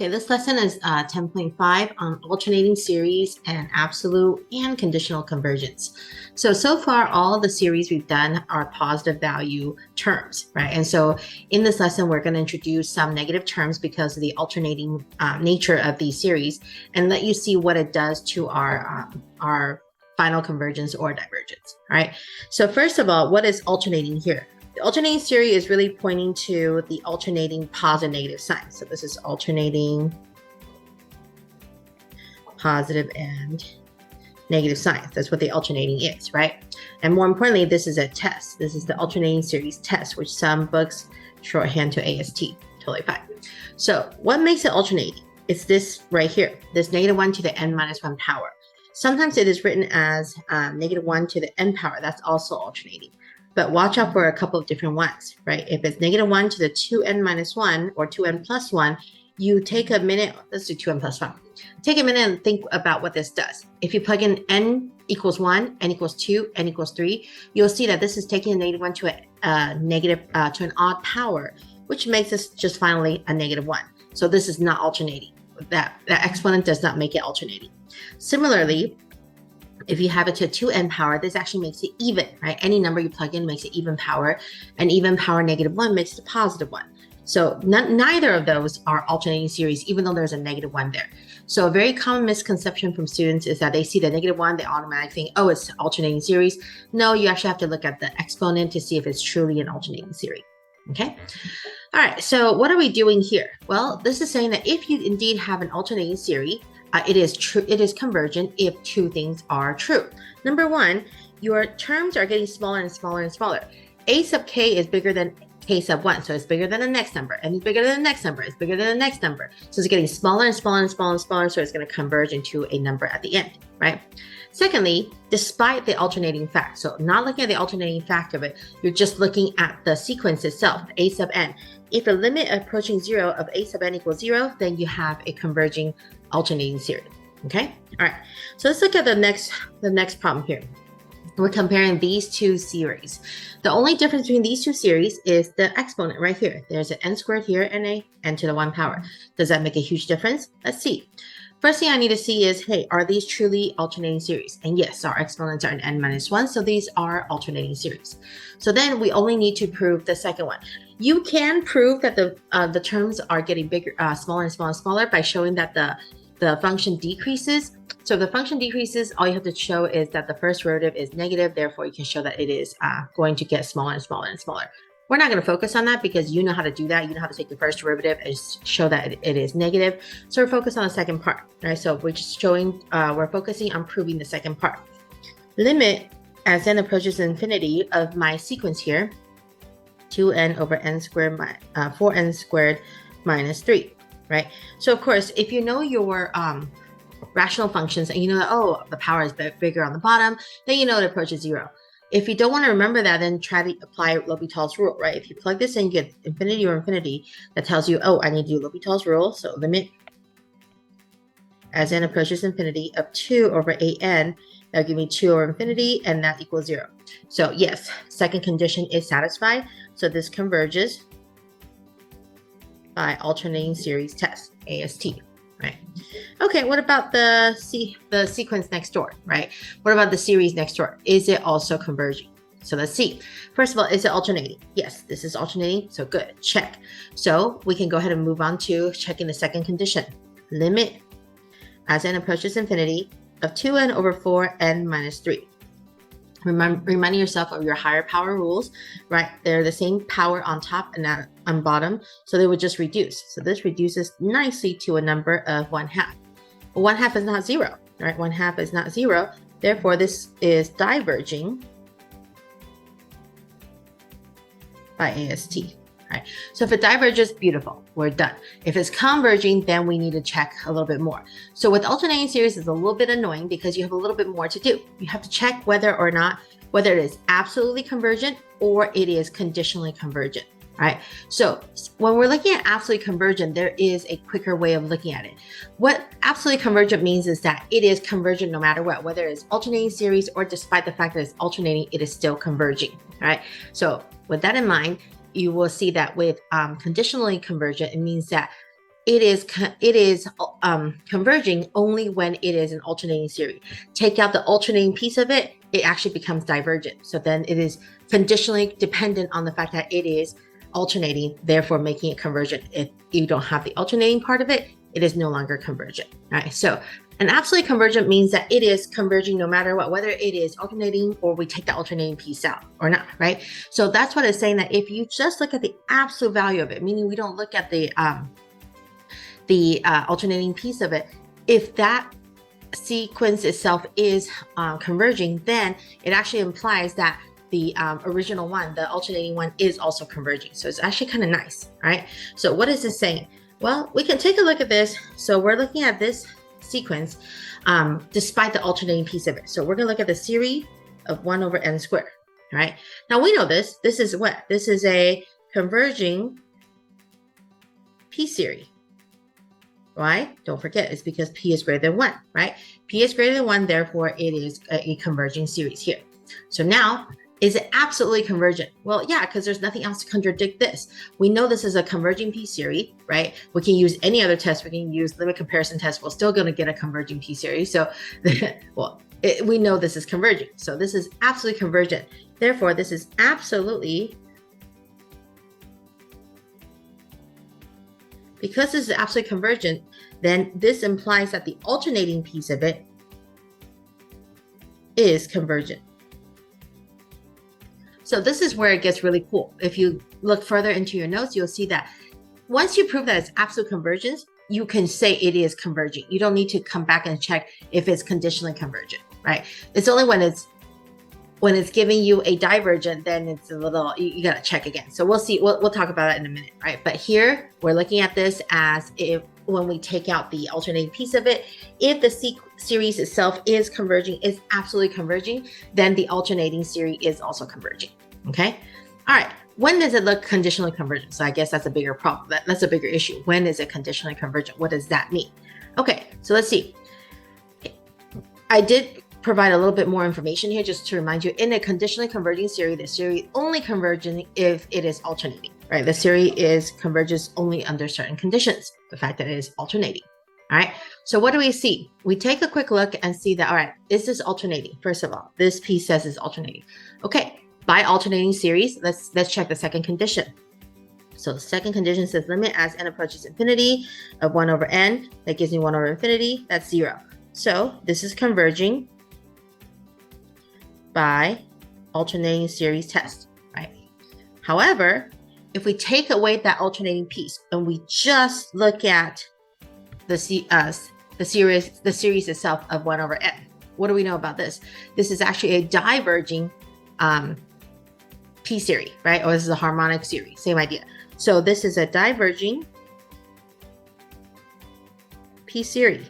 Okay, this lesson is 10.5 on alternating series and absolute and conditional convergence. So far, all the series we've done are positive value terms, right? And so in this lesson, we're going to introduce some negative terms because of the alternating nature of these series and let you see what it does to our final convergence or divergence, all right? So first of all, what is alternating here? The alternating series is really pointing to the alternating positive negative signs. So this is alternating positive and negative signs. That's what the alternating is, right? And more importantly, this is a test. This is the alternating series test, which some books shorthand to AST. Totally fine. So what makes it alternating? It's this right here, this -1 to the n minus 1 power. Sometimes it is written as -1 to the n power. That's also alternating. But watch out for a couple of different ones, right? If it's -1 to the 2n minus 1 or 2n plus 1, you take a minute, let's do 2n plus 1. Take a minute and think about what this does. If you plug in n equals 1, n equals 2, n equals 3, you'll see that this is taking a -1 to to an odd power, which makes this just finally a -1. So this is not alternating. That exponent does not make it alternating. Similarly, if you have it to a 2n power, this actually makes it even, right? Any number you plug in makes it even power, and even power -1 makes it a +1. So neither of those are alternating series, even though there's a -1 there. So a very common misconception from students is that they see the -1, they automatically think, oh, it's alternating series. No, you actually have to look at the exponent to see if it's truly an alternating series, okay? All right, so what are we doing here? Well, this is saying that if you indeed have an alternating series, it is true. It is convergent if two things are true. Number one, your terms are getting smaller and smaller and smaller. A sub k is bigger than k sub 1, so it's bigger than the next number, and it's bigger than the next number, it's bigger than the next number. So it's getting smaller and smaller and smaller and smaller, so it's going to converge into a number at the end, right? Secondly, despite the alternating fact, so not looking at the alternating fact of it, you're just looking at the sequence itself, a sub n. If the limit approaching 0 of a sub n equals 0, then you have a converging alternating series, okay? All right, so let's look at the next problem here. We're comparing these two series. The only difference between these two series is the exponent right here. There's an n squared here and a n to the 1 power. Does that make a huge difference? Let's see. First thing I need to see is, hey, are these truly alternating series? And yes, our exponents are an n minus 1, so these are alternating series. So then we only need to prove the second one. You can prove that the terms are getting bigger, smaller and smaller and smaller by showing that the function decreases. So if the function decreases, all you have to show is that the first derivative is negative. Therefore, you can show that it is going to get smaller and smaller and smaller. We're not going to focus on that because you know how to do that. You know how to take the first derivative and show that it is negative. So we're focused on the second part, right? So we're just showing, we're focusing on proving the second part. Limit as n approaches infinity of my sequence here, 2n over n squared, 4n squared minus 3, right? So of course, if you know your rational functions and you know that, oh, the power is bigger on the bottom, then you know it approaches 0. If you don't want to remember that, then try to apply L'Hopital's rule, right? If you plug this in, you get infinity over infinity. That tells you, oh, I need to do L'Hopital's rule. So limit as n approaches infinity of 2 over 8n. That'll give me 2 over infinity, and that equals 0. So yes, second condition is satisfied. So this converges by alternating series test, AST. Right. Okay, what about the sequence next door, right? What about the series next door? Is it also converging? So let's see. First of all, is it alternating? Yes, this is alternating, so good, check. So we can go ahead and move on to checking the second condition. Limit as n approaches infinity of 2n over 4n minus 3. Reminding yourself of your higher power rules, right? They're the same power on top and on bottom, so they would just reduce. So this reduces nicely to a number of 1/2. But 1/2 is not 0, right? 1/2 is not 0. Therefore, this is diverging by AST. Right. So if it diverges, beautiful, we're done. If it's converging, then we need to check a little bit more. So with alternating series, it's a little bit annoying because you have a little bit more to do. You have to check whether it is absolutely convergent or it is conditionally convergent, right? So when we're looking at absolutely convergent, there is a quicker way of looking at it. What absolutely convergent means is that it is convergent no matter what, whether it's alternating series or despite the fact that it's alternating, it is still converging, right? So with that in mind, you will see that with conditionally convergent, it means that it is converging only when it is an alternating series. Take out the alternating piece of it, it actually becomes divergent. So then it is conditionally dependent on the fact that it is alternating, therefore making it convergent. If you don't have the alternating part of it, it is no longer convergent. All right, so an absolutely convergent means that it is converging no matter what, whether it is alternating or we take the alternating piece out or not, right? So that's what it's saying, that if you just look at the absolute value of it, meaning we don't look at the alternating piece of it, if that sequence itself is converging, then it actually implies that the original one, the alternating one, is also converging. So it's actually kind of nice, right? So what is this saying? Well, we can take a look at this. So we're looking at this sequence despite the alternating piece of it. So we're going to look at the series of 1 over n squared, right? Now we know this. This is what? This is a converging p series. Why? Don't forget, it's because p is greater than 1, right? P is greater than 1, therefore it is a converging series here. So now, is it absolutely convergent? Well, yeah, because there's nothing else to contradict this. We know this is a converging p series, right? We can use any other test. We can use limit comparison test. We're still going to get a converging p series. So, well, we know this is converging. So this is absolutely convergent. Therefore, this is absolutely, because this is absolutely convergent, then this implies that the alternating piece of it is convergent. So this is where it gets really cool. If you look further into your notes, you'll see that once you prove that it's absolute convergence, you can say it is converging. You don't need to come back and check if it's conditionally convergent, right? It's only when it's giving you a divergent, then it's a little, you got to check again. So we'll see, we'll talk about that in a minute, right? But here we're looking at this as if when we take out the alternating piece of it, if the series itself is converging, is absolutely converging, then the alternating series is also converging, okay? All right, when does it look conditionally convergent? So I guess that's a bigger problem, that's a bigger issue. When is it conditionally convergent? What does that mean? Okay, so let's see. I did provide a little bit more information here just to remind you, in a conditionally converging series, the series only converging if it is alternating, right? The series converges only under certain conditions, the fact that it is alternating, all right? So what do we see? We take a quick look and see that, all right, is this alternating? First of all, this piece says it's alternating. Okay, by alternating series, let's check the second condition. So the second condition says limit as n approaches infinity of 1 over n, that gives me 1 over infinity, that's 0. So this is converging by alternating series test, right? However, if we take away that alternating piece and we just look at the series itself of 1 over n, what do we know about this? This is actually a diverging p series, right? Or this is a harmonic series, same idea. So this is a diverging p series.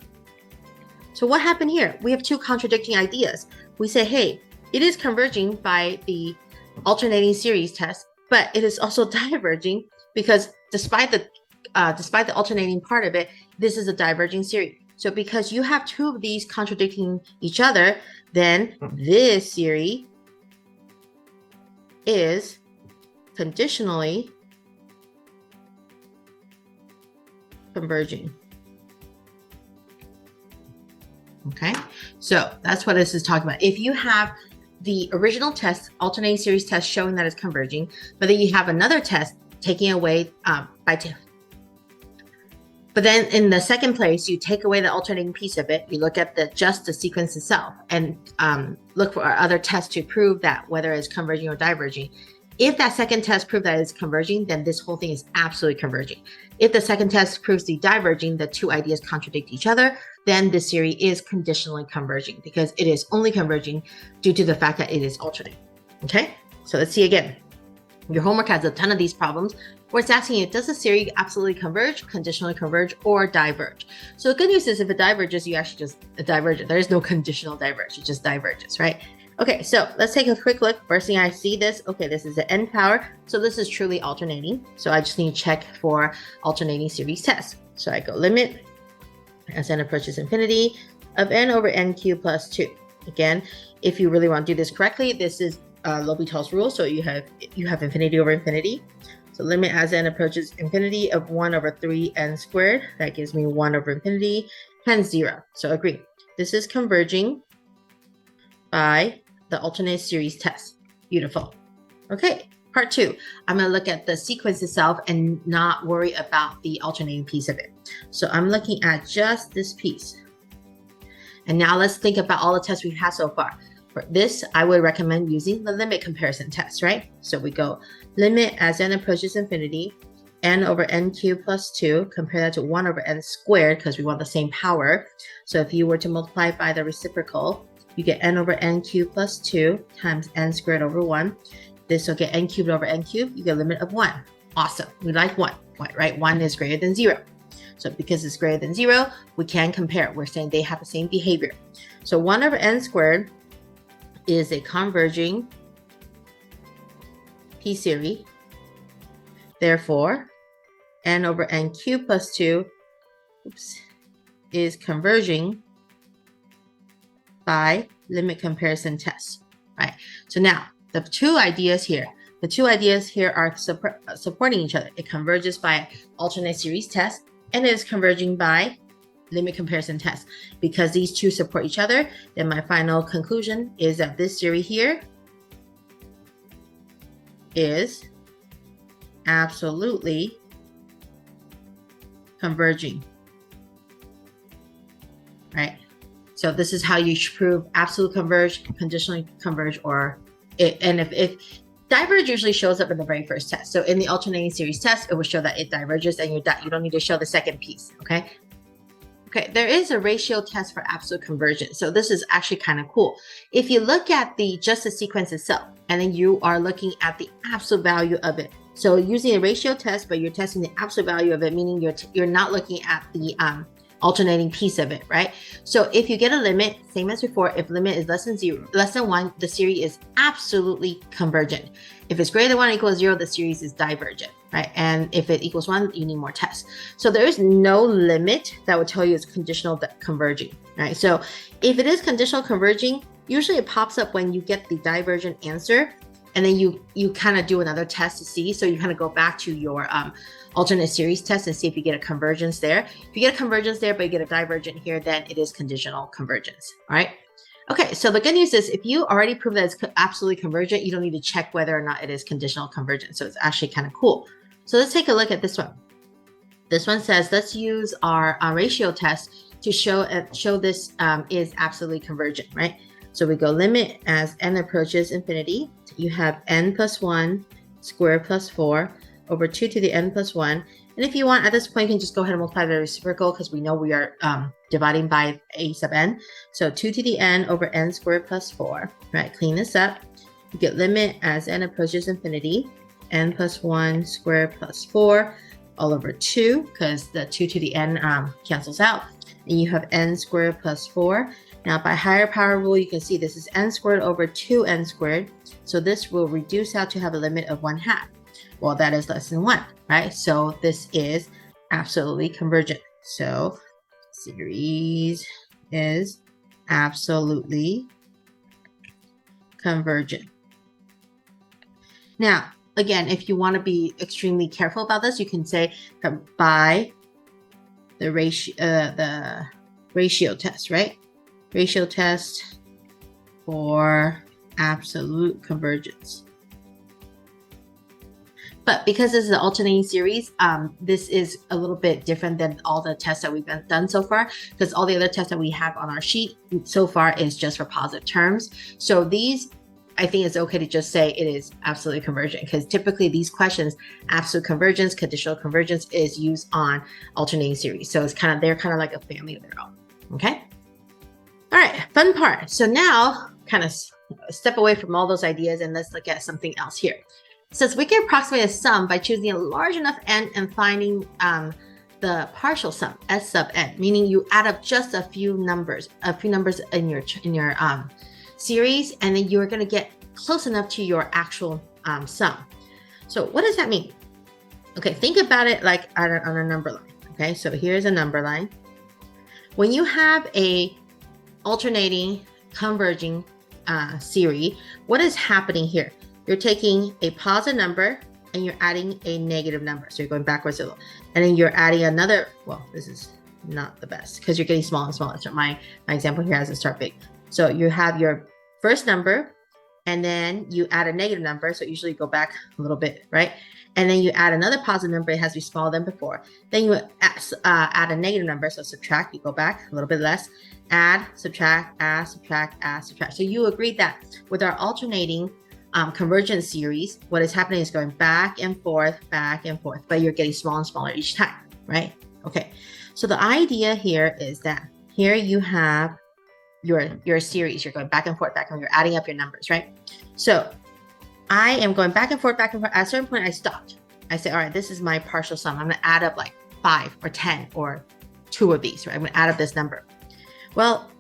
So what happened here? We have two contradicting ideas. We say, hey, it is converging by the alternating series test, but it is also diverging because despite the alternating part of it, this is a diverging series. So because you have two of these contradicting each other, then this series is conditionally converging. Okay, so that's what this is talking about. If you have the original test, alternating series test showing that it's converging, but then you have another test taking away but then in the second place, you take away the alternating piece of it, you look at just the sequence itself and look for other tests to prove that whether it's converging or diverging. If that second test proves that it's converging, then this whole thing is absolutely converging. If the second test proves the diverging, the two ideas contradict each other, then the series is conditionally converging because it is only converging due to the fact that it is alternating. Okay, so let's see again. Your homework has a ton of these problems where it's asking you, does the series absolutely converge, conditionally converge, or diverge? So the good news is if it diverges, you actually just diverge it. There is no conditional diverge, it just diverges, right? Okay, so let's take a quick look. First thing I see this, okay, this is the n power. So this is truly alternating. So I just need to check for alternating series test. So I go limit as n approaches infinity of n over n cubed plus 2. Again, if you really want to do this correctly, this is L'Hopital's rule. So you have infinity over infinity. So limit as n approaches infinity of 1 over 3n squared. That gives me 1 over infinity, hence 0. So agree. This is converging by the alternate series test. Beautiful. Okay, part 2. I'm going to look at the sequence itself and not worry about the alternating piece of it. So I'm looking at just this piece. And now let's think about all the tests we've had so far. For this, I would recommend using the limit comparison test, right? So we go limit as n approaches infinity, n over n cubed plus 2, compare that to 1 over n squared because we want the same power. So if you were to multiply by the reciprocal, you get n over n cubed plus 2 times n squared over 1. This will get n cubed over n cubed. You get a limit of 1. Awesome. We like 1, right? 1 is greater than 0. So because it's greater than 0, we can compare. We're saying they have the same behavior. So 1 over n squared is a converging p-series. Therefore, n over n cubed plus 2 is converging by limit comparison test, right? So now, the two ideas here are supporting each other. It converges by alternate series test, and it is converging by limit comparison test. Because these two support each other, then my final conclusion is that this series here is absolutely converging, right? So this is how you prove absolute converge, conditionally converge, or it. And if diverge usually shows up in the very first test. So in the alternating series test, it will show that it diverges, and you don't need to show the second piece, okay? Okay, there is a ratio test for absolute convergence. So this is actually kind of cool. If you look at just the sequence itself, and then you are looking at the absolute value of it. So using a ratio test, but you're testing the absolute value of it, meaning you're not looking at the alternating piece of it, right? So if you get a limit, same as before, if limit is less than 1, the series is absolutely convergent. If it's greater than 1 equals 0, the series is divergent, right? And if it equals 1, you need more tests. So there is no limit that would tell you it's conditional converging, right? So if it is conditional converging, usually it pops up when you get the divergent answer, and then you kind of do another test to see. So you kind of go back to your alternate series test and see if you get a convergence there. If you get a convergence there, but you get a divergent here, then it is conditional convergence, all right? Okay, so the good news is if you already prove that it's absolutely convergent, you don't need to check whether or not it is conditional convergence. So it's actually kind of cool. So let's take a look at this one. This one says, let's use our ratio test to show this is absolutely convergent, right? So we go limit as n approaches infinity. You have n plus 1 squared plus 4 over 2 to the n plus 1. And if you want, at this point, you can just go ahead and multiply the reciprocal because we know we are dividing by a sub n. So 2 to the n over n squared plus 4, right? Clean this up. You get limit as n approaches infinity, n plus 1 squared plus 4 all over 2 because the 2 to the n cancels out. And you have n squared plus 4. Now, by higher power rule, you can see this is n squared over 2n squared. So this will reduce out to have a limit of 1/2. Well, that is less than 1, right? So this is absolutely convergent. So series is absolutely convergent. Now, again, if you want to be extremely careful about this, you can say by the ratio test, right? Ratio test for absolute convergence. But because this is an alternating series, this is a little bit different than all the tests that we've done so far, because all the other tests that we have on our sheet so far is just for positive terms. So these, I think it's okay to just say it is absolutely convergent, because typically these questions, absolute convergence, conditional convergence, is used on alternating series. So it's they're kind of like a family of their own, okay? All right, fun part. So now kind of step away from all those ideas and let's look at something else here. It says we can approximate a sum by choosing a large enough n and finding the partial sum, s sub n, meaning you add up just a few numbers in your series, and then you're going to get close enough to your actual sum. So what does that mean? Okay, think about it like on a number line. Okay, so here's a number line. When you have a alternating converging series, what is happening here? You're taking a positive number and you're adding a negative number. So you're going backwards a little. And then you're adding another, well, this is not the best because you're getting smaller and smaller. So my example here has to start big. So you have your first number, and then you add a negative number. So usually you go back a little bit, right? And then you add another positive number. It has to be smaller than before. Then you add a negative number. So subtract, you go back a little bit less. Add, subtract, add, subtract, add, subtract. So you agreed that with our alternating convergence series, what is happening is going back and forth, but you're getting smaller and smaller each time, right? Okay. So the idea here is that here you have your series. You're going back and forth, you're adding up your numbers, right? So I am going back and forth. At a certain point, I stopped. I say, all right, this is my partial sum. I'm going to add up like 5 or 10 or 2 of these, right? I'm going to add up this number. Well,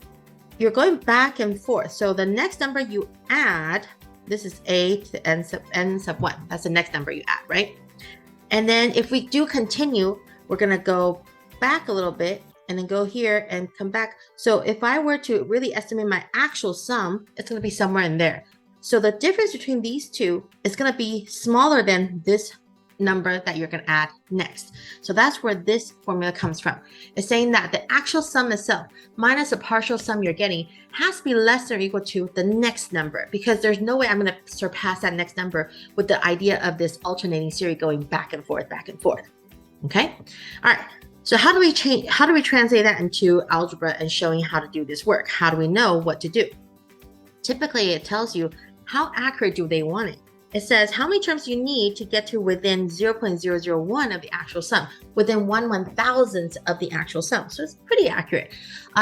you're going back and forth. So the next number you add, this is a to n sub 1. That's the next number you add, right? And then if we do continue, we're going to go back a little bit and then go here and come back. So if I were to really estimate my actual sum, it's going to be somewhere in there. So the difference between these two is going to be smaller than this number that you're going to add next. So that's where this formula comes from. It's saying that the actual sum itself minus the partial sum you're getting has to be less than or equal to the next number, because there's no way I'm going to surpass that next number with the idea of this alternating series going back and forth, Okay. All right. So how do we translate that into algebra and showing how to do this work? How do we know what to do? Typically, it tells you how accurate do they want it. It says how many terms you need to get to within 0.001 of the actual sum, within 1/1000th of the actual sum. So it's pretty accurate.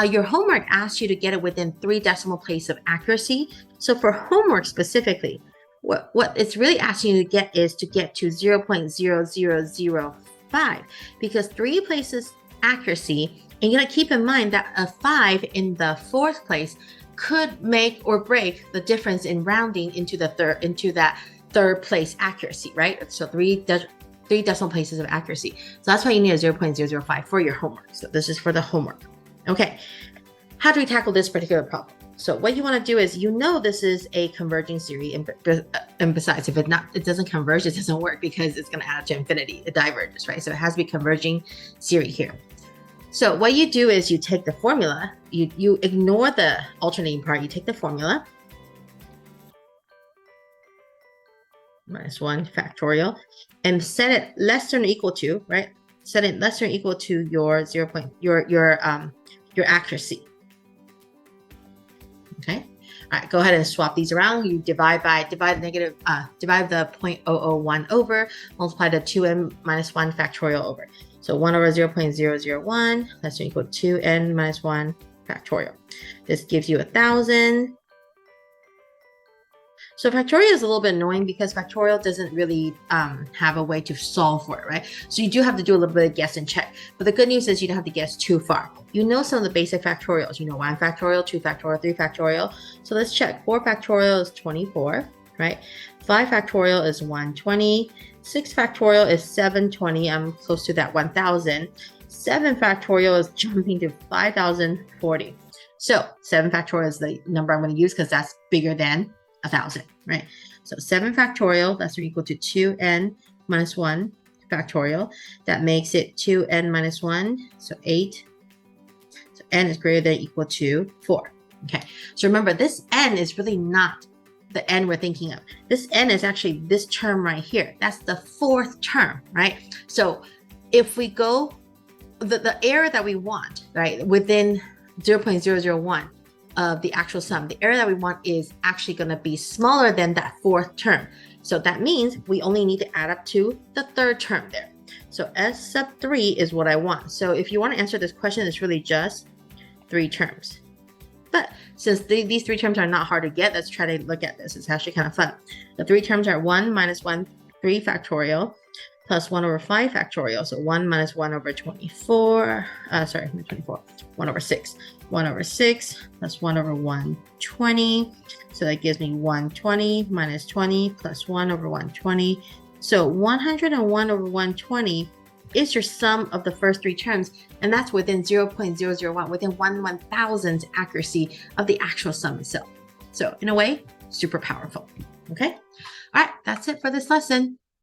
Your homework asks you to get it within 3 decimal places of accuracy. So for homework specifically, what it's really asking you to get is to get to 0.0005, because 3 places accuracy, and you gotta keep in mind that a 5 in the 4th place could make or break the difference in rounding into that third place accuracy, right? So 3 decimal places of accuracy. So that's why you need a 0.005 for your homework. So this is for the homework. Okay, how do we tackle this particular problem? So what you want to do is, this is a converging series, and besides, if it doesn't converge, it doesn't work because it's going to add up to infinity. It diverges, right? So it has to be converging series here. So what you do is you take the formula, you ignore the alternating part, you take the formula, -1 factorial, and set it less than or equal to, right? Set it less than or equal to your your accuracy. Okay. All right, go ahead and swap these around. You divide the 0.001 over, multiply the 2n minus 1 factorial over. So 1 over 0.001 less than or equal to 2n minus 1 factorial. This gives you 1,000. So factorial is a little bit annoying because factorial doesn't really have a way to solve for it, right? So you do have to do a little bit of guess and check. But the good news is you don't have to guess too far. You know some of the basic factorials. You know 1 factorial, 2 factorial, 3 factorial. So let's check. 4 factorial is 24, right? 5 factorial is 120. 6 factorial is 720. I'm close to that 1,000. 7 factorial is jumping to 5,040. So 7 factorial is the number I'm going to use because that's bigger than 1,000, right? So 7 factorial, that's equal to 2n minus 1 factorial. That makes it 2n minus 1, so 8. So n is greater than or equal to 4. Okay, so remember, this n is really not the n we're thinking of. This n is actually this term right here. That's the 4th term, right? So if we go, the error that we want, right, within 0.001 of the actual sum, the error that we want is actually going to be smaller than that 4th term. So that means we only need to add up to the 3rd term there. So S sub 3 is what I want. So if you want to answer this question, it's really just 3 terms. But since these 3 terms are not hard to get, let's try to look at this. It's actually kind of fun. The 3 terms are 1 minus 1, 3 factorial, plus 1 over 5 factorial. So 1 minus 1 over 24, 1 over 6. 1 over 6 plus 1 over 120. So that gives me 120 minus 20 plus 1 over 120. So 101 over 120 is your sum of the first 3 terms, and that's within 0.001, within 1/1000th accuracy of the actual sum itself. So in a way, super powerful. Okay? All right, that's it for this lesson.